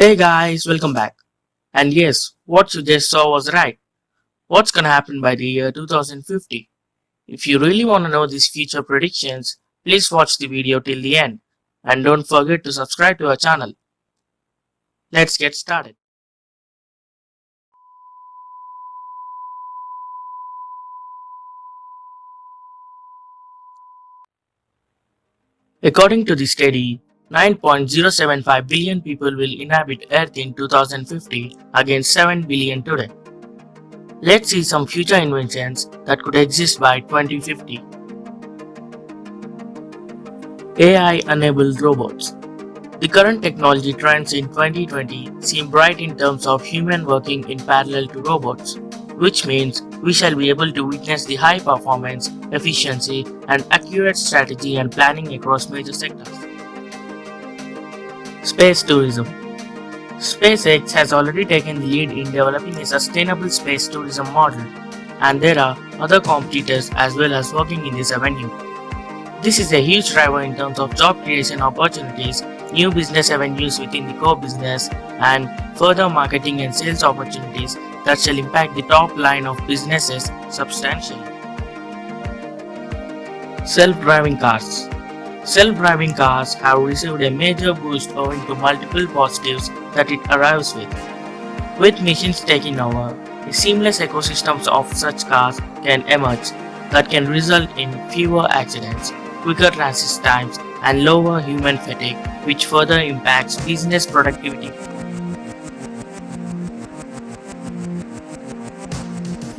Hey guys, welcome back. And yes, what you just saw was right. What's gonna happen by the year 2050? If you really want to know these future predictions, please watch the video till the end. And don't forget to subscribe to our channel. Let's get started. According to the study, 9.075 billion people will inhabit Earth in 2050 against 7 billion today. Let's see some future inventions that could exist by 2050. AI-enabled robots. The current technology trends in 2020 seem bright in terms of human working in parallel to robots, which means we shall be able to witness the high performance, efficiency, and accurate strategy and planning across major sectors. Space tourism. SpaceX has already taken the lead in developing a sustainable space tourism model, and there are other competitors as well as working in this avenue. This is a huge driver in terms of job creation opportunities, new business avenues within the core business, and further marketing and sales opportunities that shall impact the top line of businesses substantially. Self-driving cars. Self-driving cars have received a major boost owing to multiple positives that it arrives with. With machines taking over, a seamless ecosystem of such cars can emerge that can result in fewer accidents, quicker transit times, and lower human fatigue, which further impacts business productivity.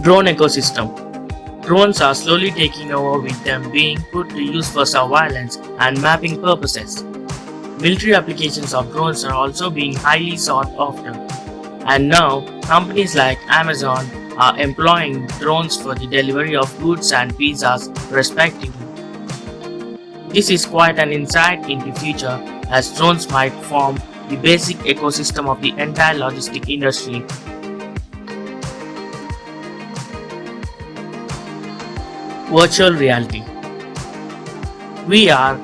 Drone ecosystem. Drones are slowly taking over with them being put to use for surveillance and mapping purposes. Military applications of drones are also being highly sought after. And now, companies like Amazon are employing drones for the delivery of goods and pizzas respectively. This is quite an insight into future as drones might form the basic ecosystem of the entire logistic industry. Virtual reality. VR,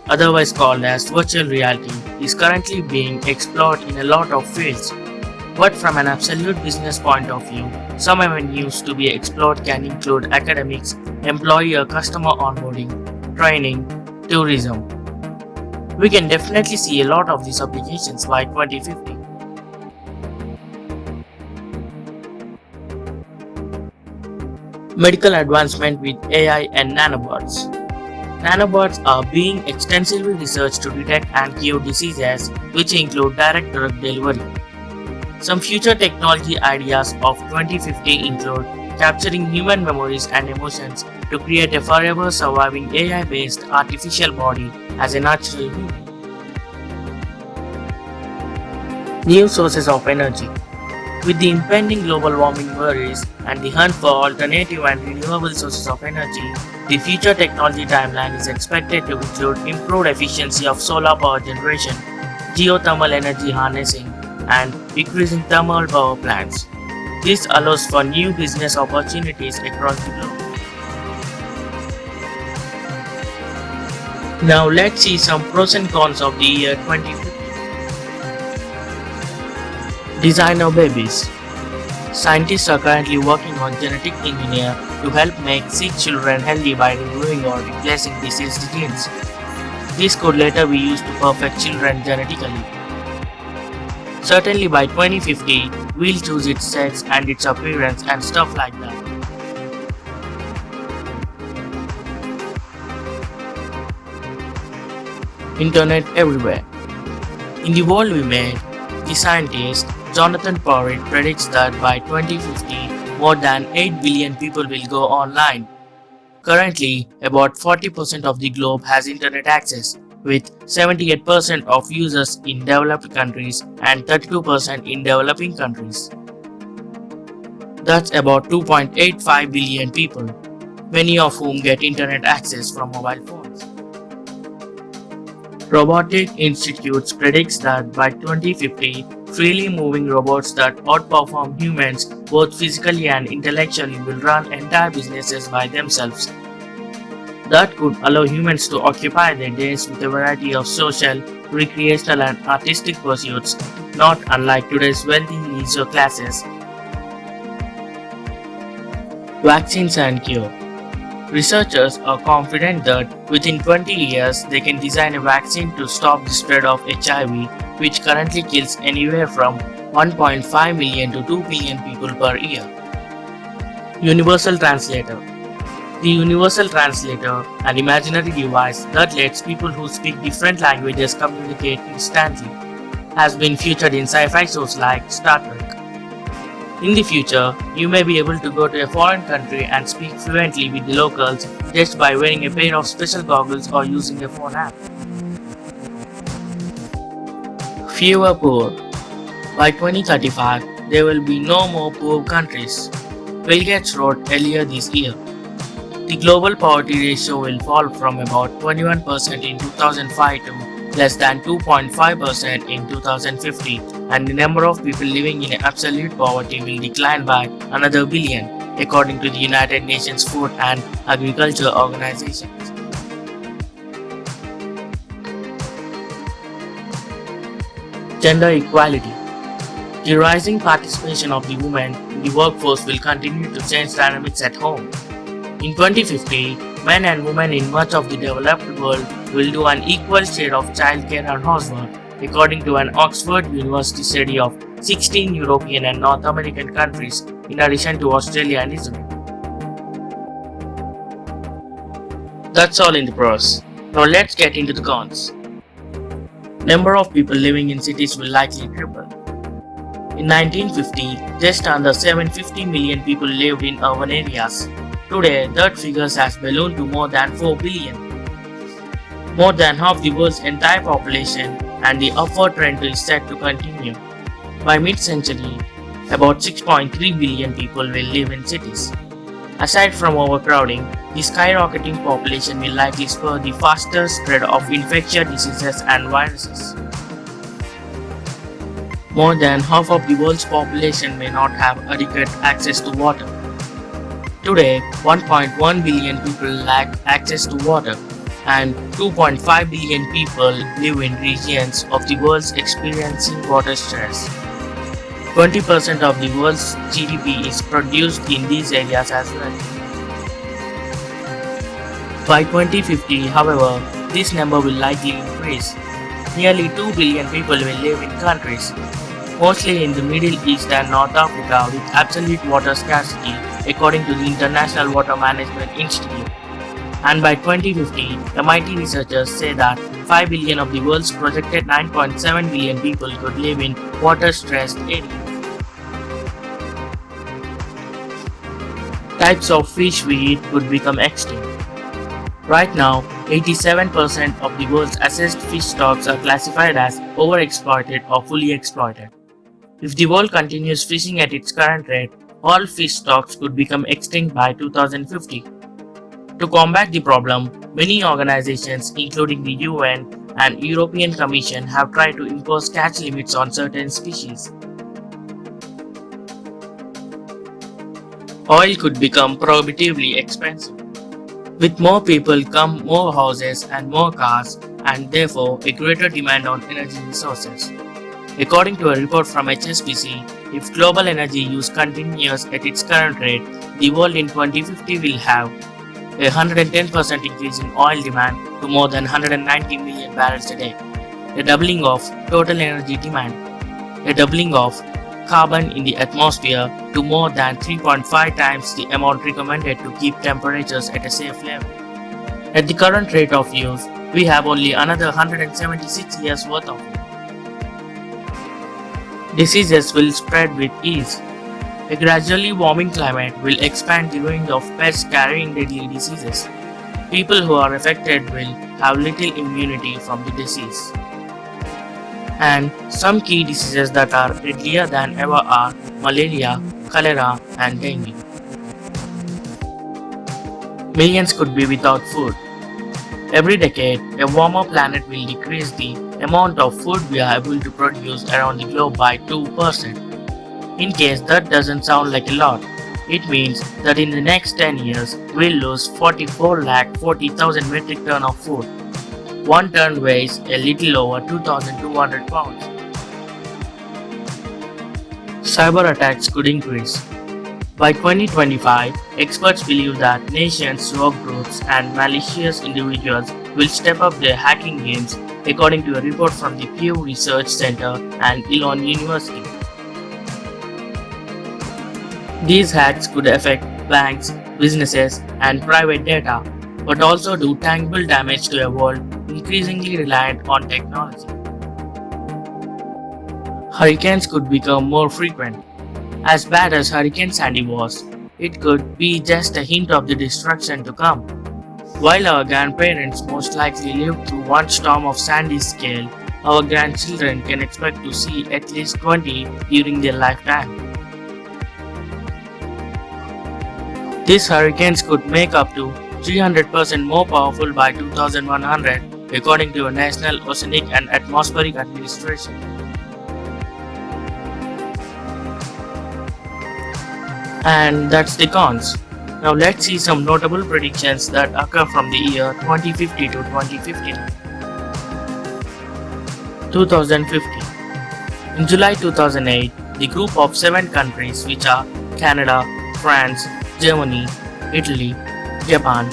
otherwise called as virtual reality, is currently being explored in a lot of fields. But from an absolute business point of view, some avenues to be explored can include academics, employee or customer onboarding, training, tourism. We can definitely see a lot of these applications by 2050. Medical advancement with AI and nanobots. Nanobots are being extensively researched to detect and cure diseases, which include direct drug delivery. Some future technology ideas of 2050 include capturing human memories and emotions to create a forever surviving AI-based artificial body as a natural human. New sources of energy. With the impending global warming worries and the hunt for alternative and renewable sources of energy, the future technology timeline is expected to include improved efficiency of solar power generation, geothermal energy harnessing, and decreasing thermal power plants. This allows for new business opportunities across the globe. Now let's see some pros and cons of the year 2050. Design of babies. Scientists are currently working on genetic engineer to help make sick children healthy by removing or replacing diseased genes. This could later be used to perfect children genetically. Certainly by 2050, we'll choose its sex and its appearance and stuff like that. Internet everywhere. In the world we made, the scientist Jonathan Porritt predicts that by 2050, more than 8 billion people will go online. Currently, about 40% of the globe has internet access, with 78% of users in developed countries and 32% in developing countries. That's about 2.85 billion people, many of whom get internet access from mobile phones. Robotic Institutes predicts that by 2050, freely moving robots that outperform humans both physically and intellectually will run entire businesses by themselves. That could allow humans to occupy their days with a variety of social, recreational and artistic pursuits, not unlike today's wealthy leisure classes. Vaccines and cure. Researchers are confident that within 20 years they can design a vaccine to stop the spread of HIV, which currently kills anywhere from 1.5 million to 2 billion people per year. Universal Translator. The Universal Translator, an imaginary device that lets people who speak different languages communicate instantly, has been featured in sci-fi shows like Star Trek. In the future, you may be able to go to a foreign country and speak fluently with the locals just by wearing a pair of special goggles or using a phone app. Fewer poor. By 2035, there will be no more poor countries. Bill Gates wrote earlier this year. The global poverty ratio will fall from about 21% in 2005 to less than 2.5% in 2050, and the number of people living in absolute poverty will decline by another billion, according to the United Nations Food and Agriculture Organization. Gender equality. The rising participation of the women in the workforce will continue to change dynamics at home. In 2050, men and women in much of the developed world will do an equal share of childcare and housework, according to an Oxford University study of 16 European and North American countries, in addition to Australia and Israel. That's all in the pros. Now let's get into the cons. Number of people living in cities will likely triple. In 1950, just under 750 million people lived in urban areas. Today, that figure has ballooned to more than 4 billion. More than half the world's entire population, and the upward trend is set to continue. By mid-century, about 6.3 billion people will live in cities. Aside from overcrowding, the skyrocketing population will likely spur the faster spread of infectious diseases and viruses. More than half of the world's population may not have adequate access to water. Today, 1.1 billion people lack access to water, and 2.5 billion people live in regions of the world experiencing water stress. 20% of the world's GDP is produced in these areas as well. By 2050, however, this number will likely increase. Nearly 2 billion people will live in countries, mostly in the Middle East and North Africa, with absolute water scarcity, according to the International Water Management Institute. And by 2050, MIT researchers say that 5 billion of the world's projected 9.7 billion people could live in water-stressed areas. Types of fish we eat could become extinct. Right now, 87% of the world's assessed fish stocks are classified as overexploited or fully exploited. If the world continues fishing at its current rate, all fish stocks could become extinct by 2050. To combat the problem, many organizations, including the UN and European Commission, have tried to impose catch limits on certain species. Oil could become prohibitively expensive. With more people come more houses and more cars, and therefore a greater demand on energy resources. According to a report from HSBC, if global energy use continues at its current rate, the world in 2050 will have a 110% increase in oil demand to more than 190 million barrels a day, a doubling of total energy demand, a doubling of carbon in the atmosphere to more than 3.5 times the amount recommended to keep temperatures at a safe level. At the current rate of use, we have only another 176 years worth of it. Diseases will spread with ease. A gradually warming climate will expand the range of pests carrying deadly diseases. People who are affected will have little immunity from the disease. And some key diseases that are deadlier than ever are malaria, cholera, and dengue. Millions could be without food. Every decade, a warmer planet will decrease the amount of food we are able to produce around the globe by 2%. In case that doesn't sound like a lot, it means that in the next 10 years, we'll lose 44,40,000 metric tons of food. One ton weighs a little over 2,200 pounds. Cyber attacks could increase. By 2025, experts believe that nations, rogue groups, and malicious individuals will step up their hacking games, according to a report from the Pew Research Center and Elon University. These hacks could affect banks, businesses, and private data, but also do tangible damage to a world increasingly reliant on technology. Hurricanes could become more frequent. As bad as Hurricane Sandy was, it could be just a hint of the destruction to come. While our grandparents most likely lived through one storm of Sandy's scale, our grandchildren can expect to see at least 20 during their lifetime. These hurricanes could make up to 300% more powerful by 2100, according to the National Oceanic and Atmospheric Administration. And that's the cons. Now let's see some notable predictions that occur from the year 2050 to 2050. 2050. In July 2008, the group of 7 countries, which are Canada, France, Germany, Italy, Japan,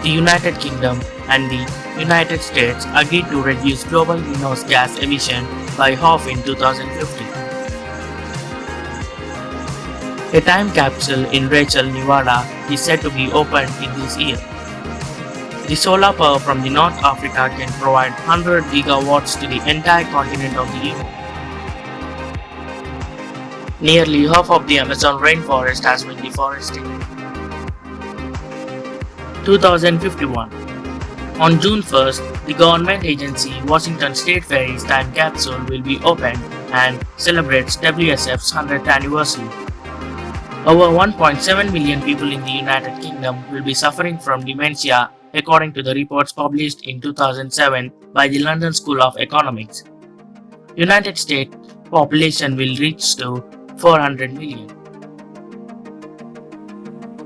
the United Kingdom, and the United States, agreed to reduce global greenhouse gas emission by half in 2050. A time capsule in Rachel, Nevada is said to be opened in this year. The solar power from the North Africa can provide 100 gigawatts to the entire continent of the Europe. Nearly half of the Amazon rainforest has been deforested. 2051. On June 1st, the government agency Washington State Ferry's time capsule will be opened and celebrates WSF's 100th anniversary. Over 1.7 million people in the United Kingdom will be suffering from dementia, according to the reports published in 2007 by the London School of Economics. United States population will reach to 400 million.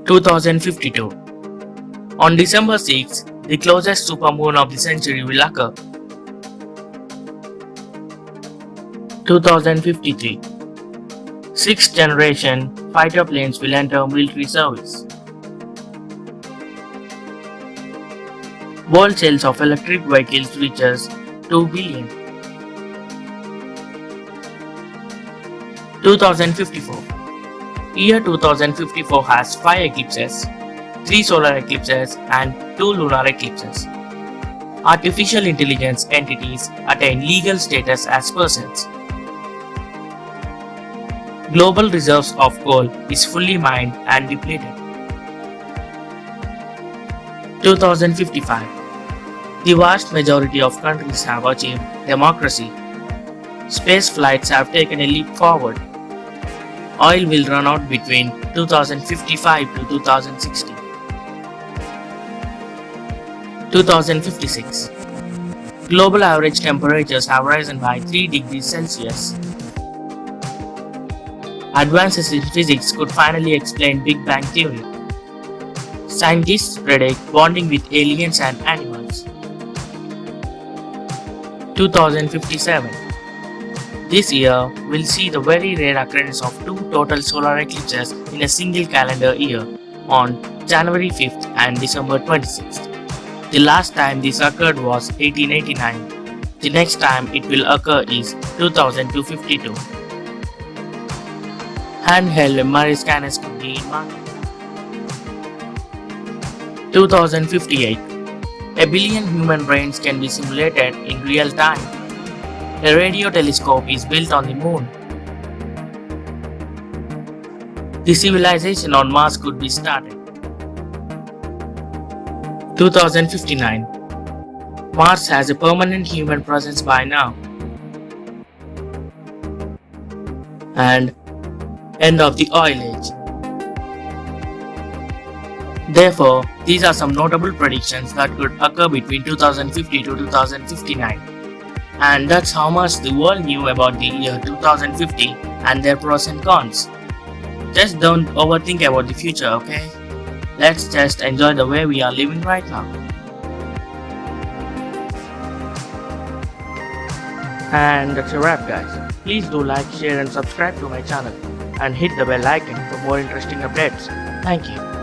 2052. On December 6, the closest supermoon of the century will occur. 2053. 6th generation fighter planes will enter military service. World sales of electric vehicles reaches 2 billion. 2054. Year 2054 has 5 eclipses, 3 solar eclipses and 2 lunar eclipses. Artificial intelligence entities attain legal status as persons. Global reserves of coal is fully mined and depleted. 2055. The vast majority of countries have achieved democracy. Space flights have taken a leap forward. Oil will run out between 2055 to 2060. 2056. Global average temperatures have risen by 3 degrees Celsius. Advances in physics could finally explain Big Bang Theory. Scientists predict bonding with aliens and animals. 2057. This year will see the very rare occurrence of 2 total solar eclipses in a single calendar year, on January 5th and December 26th. The last time this occurred was 1889. The next time it will occur is 2252. Handheld MRI scanners could be in market. 2058. A billion human brains can be simulated in real time. A radio telescope is built on the moon. The civilization on Mars could be started. 2059. Mars has a permanent human presence by now. And end of the oil age. Therefore, these are some notable predictions that could occur between 2050 to 2059. And that's how much the world knew about the year 2050 and their pros and cons. Just don't overthink about the future, okay? Let's just enjoy the way we are living right now. And that's a wrap, guys. Please do like, share, and subscribe to my channel, and hit the bell icon for more interesting updates. Thank you.